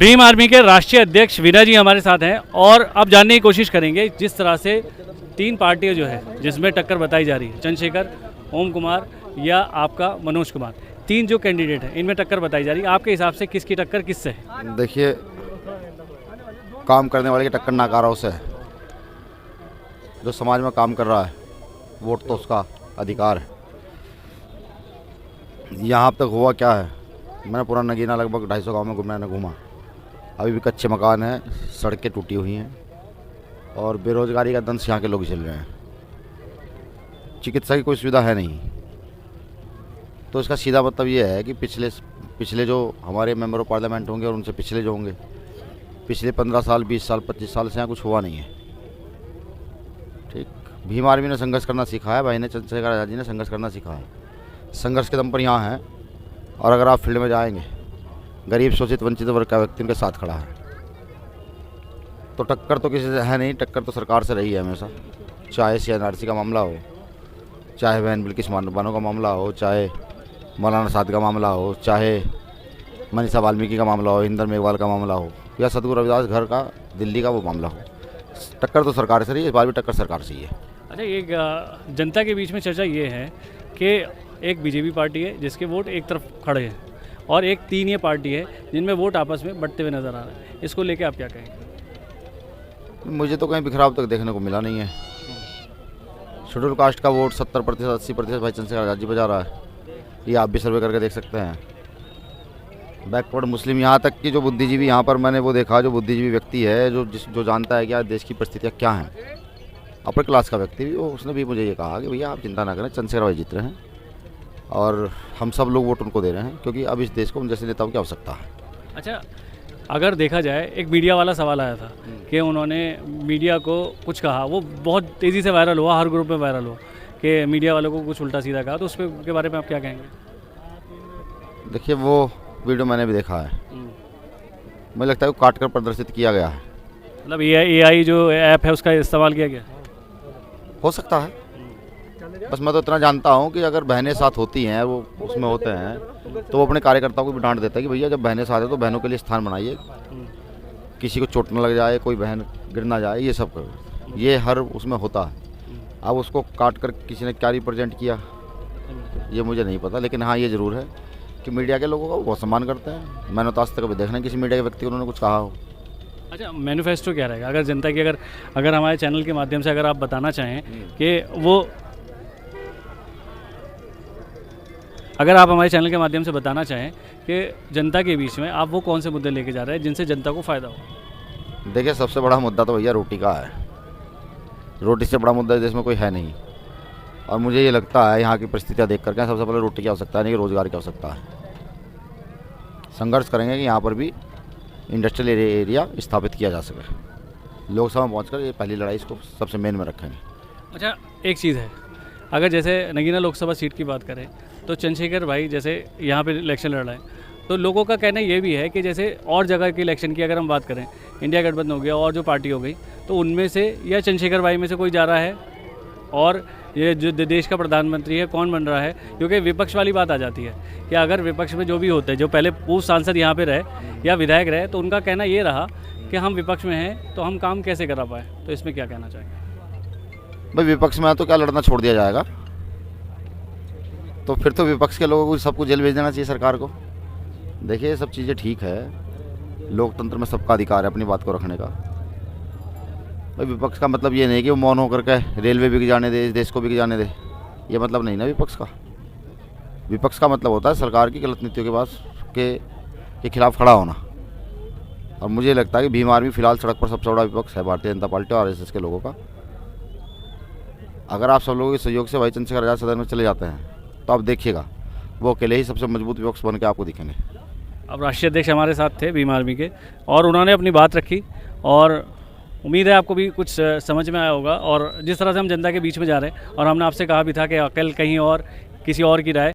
Bhim army के राष्ट्रीय अध्यक्ष वीना जी हमारे साथ हैं और अब जानने की कोशिश करेंगे जिस तरह से तीन पार्टियां जो है जिसमें टक्कर बताई जा रही है, चंद्रशेखर, ओम कुमार या आपका मनोज कुमार, तीन जो कैंडिडेट हैं इनमें टक्कर बताई जा रही है। आपके हिसाब से किसकी टक्कर किससे है? देखिए, काम करने वाले की टक्कर नाकारों से है। जो समाज में काम कर रहा है, वोट तो उसका अधिकार है। यहाँ तक हुआ क्या है, मैंने पूरा नगीना लगभग 250 गाँव में मैंने घूमा। अभी भी कच्चे मकान हैं, सड़कें टूटी हुई हैं और बेरोजगारी का दंश यहाँ के लोग झेल रहे हैं। चिकित्सा की कोई सुविधा है नहीं। तो इसका सीधा मतलब ये है कि पिछले जो हमारे मेंबर ऑफ पार्लियामेंट होंगे और उनसे पिछले जो होंगे, पिछले 15 साल, 20 साल, 25 साल से यहाँ कुछ हुआ नहीं है। ठीक, भीम आर्मी ने संघर्ष करना सीखा है, भाई ने, चंद्रशेखर आज़ाद जी ने संघर्ष करना सीखा है। संघर्ष के दम पर यहाँ हैं और अगर आप फील्ड में जाएंगे, गरीब, शोषित, वंचित वर्ग का व्यक्ति उनके साथ खड़ा है। तो टक्कर तो किसी से है नहीं, टक्कर तो सरकार से रही है हमेशा। चाहे CNRC का मामला हो, चाहे बहन बिल्किस बानो का मामला हो, चाहे मौलाना साद का मामला हो, चाहे मनीषा वाल्मीकि का मामला हो, इंदर मेघवाल का मामला हो, या सतगुरु रविदास घर का दिल्ली का वो मामला हो, टक्कर तो सरकार से रही है। इस बार भी टक्कर सरकार से ही है। अच्छा, एक जनता के बीच में चर्चा ये है कि एक बीजेपी पार्टी है जिसके वोट एक तरफ खड़े हैं और एक तीन ये पार्टी है जिनमें वोट आपस में बढ़ते हुए नजर आ रहे हैं। इसको लेके आप क्या कहेंगे? मुझे तो कहीं बिखराव तक देखने को मिला नहीं है। शेड्यूल कास्ट का वोट 70%, 80% भाई चंद्रशेखर आज़ाद जी बजा रहा है। ये आप भी सर्वे करके देख सकते हैं। बैकवर्ड मुस्लिम, यहाँ तक कि जो बुद्धिजीवी, यहाँ पर मैंने वो देखा, जो बुद्धिजीवी व्यक्ति है, जो जानता है कि आज देश की परिस्थितियाँ क्या हैं, अपर क्लास का व्यक्ति भी, वो उसने भी मुझे ये कहा कि भैया आप चिंता ना करें, चंद्रशेखर भाई जीत रहे हैं और हम सब लोग वोट उनको दे रहे हैं क्योंकि अब इस देश को उन जैसे नेताओं की आवश्यकता है। अच्छा, अगर देखा जाए, एक मीडिया वाला सवाल आया था कि उन्होंने मीडिया को कुछ कहा, वो बहुत तेज़ी से वायरल हुआ, हर ग्रुप में वायरल हुआ कि मीडिया वालों को कुछ उल्टा सीधा कहा, तो उसके बारे में आप क्या कहेंगे? देखिए, वो वीडियो मैंने भी देखा है। मुझे लगता है वो काट कर प्रदर्शित किया गया है। मतलब AI जो ऐप है उसका इस्तेमाल किया गया? हो सकता है। बस मैं तो इतना जानता हूँ कि अगर बहनें साथ होती हैं, वो उसमें होते हैं, तो वो अपने कार्यकर्ताओं को भी डांट देता है कि भैया जब बहनें साथ है तो बहनों के लिए स्थान बनाइए, किसी को चोट न लग जाए, कोई बहन गिर ना जाए, ये सब करो। ये हर उसमें होता है। अब उसको काट कर किसी ने क्या रिप्रेजेंट किया, ये मुझे नहीं पता, लेकिन हाँ ये ज़रूर है कि मीडिया के लोगों का वो बहुत सम्मान करते हैं। मैंने तो आज तक कभी देखना किसी मीडिया के व्यक्ति को उन्होंने कुछ कहा हो। अच्छा, मैनिफेस्टो क्या रहेगा अगर जनता की, अगर हमारे चैनल के माध्यम से अगर आप बताना चाहें कि अगर आप हमारे चैनल के माध्यम से बताना चाहें कि जनता के बीच में आप वो कौन से मुद्दे लेके जा रहे हैं जिनसे जनता को फ़ायदा हो? देखिए, सबसे बड़ा मुद्दा तो भैया रोटी का है। रोटी से बड़ा मुद्दा देश में कोई है नहीं और मुझे ये लगता है यहाँ की परिस्थितियाँ देख करके सबसे पहले रोटी की आवश्यकता है, नहीं रोज़गार की आवश्यकता है। संघर्ष करेंगे कि यहाँ पर भी इंडस्ट्रियल एरिया स्थापित किया जा सके। लोकसभा में पहुँचकर ये पहली लड़ाई इसको सबसे मेन में रखेंगे। अच्छा, एक चीज़ है, अगर जैसे नगीना लोकसभा सीट की बात करें तो चंद्रशेखर भाई जैसे यहाँ पे इलेक्शन लड़ रहे हैं, तो लोगों का कहना ये भी है कि जैसे और जगह के इलेक्शन की अगर हम बात करें, इंडिया गठबंधन हो गया और जो पार्टी हो गई, तो उनमें से या चंद्रशेखर भाई में से कोई जा रहा है और ये जो देश का प्रधानमंत्री है कौन बन रहा है। क्योंकि विपक्ष वाली बात आ जाती है कि अगर विपक्ष में जो भी होते हैं, जो पहले पूर्व सांसद यहाँ पे रहे या विधायक रहे, तो उनका कहना ये रहा कि हम विपक्ष में हैं तो हम काम कैसे करा पाए। तो इसमें क्या कहना चाहेंगे? भाई विपक्ष में तो क्या लड़ना छोड़ दिया जाएगा? तो फिर तो विपक्ष के लोगों को सबको जेल भेज देना चाहिए सरकार को। देखिए, ये सब चीज़ें ठीक है, लोकतंत्र में सबका अधिकार है अपनी बात को रखने का। भाई विपक्ष का मतलब ये नहीं कि वो मौन होकर के रेलवे बिक जाने दे, इस देश को बिक जाने दे, ये मतलब नहीं ना विपक्ष का। विपक्ष का मतलब होता है सरकार की गलत नीतियों के खिलाफ खड़ा होना। और मुझे लगता है कि भीम आर्मी फिलहाल सड़क पर सबसे बड़ा विपक्ष है भारतीय जनता पार्टी और RSS के लोगों का। अगर आप सब लोगों के सहयोग से भाई चंद्रशेखर आज़ाद सदन में चले जाते हैं तो आप देखिएगा वो अकेले ही सबसे मजबूत विपक्ष बन के आपको दिखेंगे। अब राष्ट्रीय अध्यक्ष हमारे साथ थे भीम आर्मी के और उन्होंने अपनी बात रखी और उम्मीद है आपको भी कुछ समझ में आया होगा। और जिस तरह से हम जनता के बीच में जा रहे हैं और हमने आपसे कहा भी था कि अकल कहीं और किसी और की राय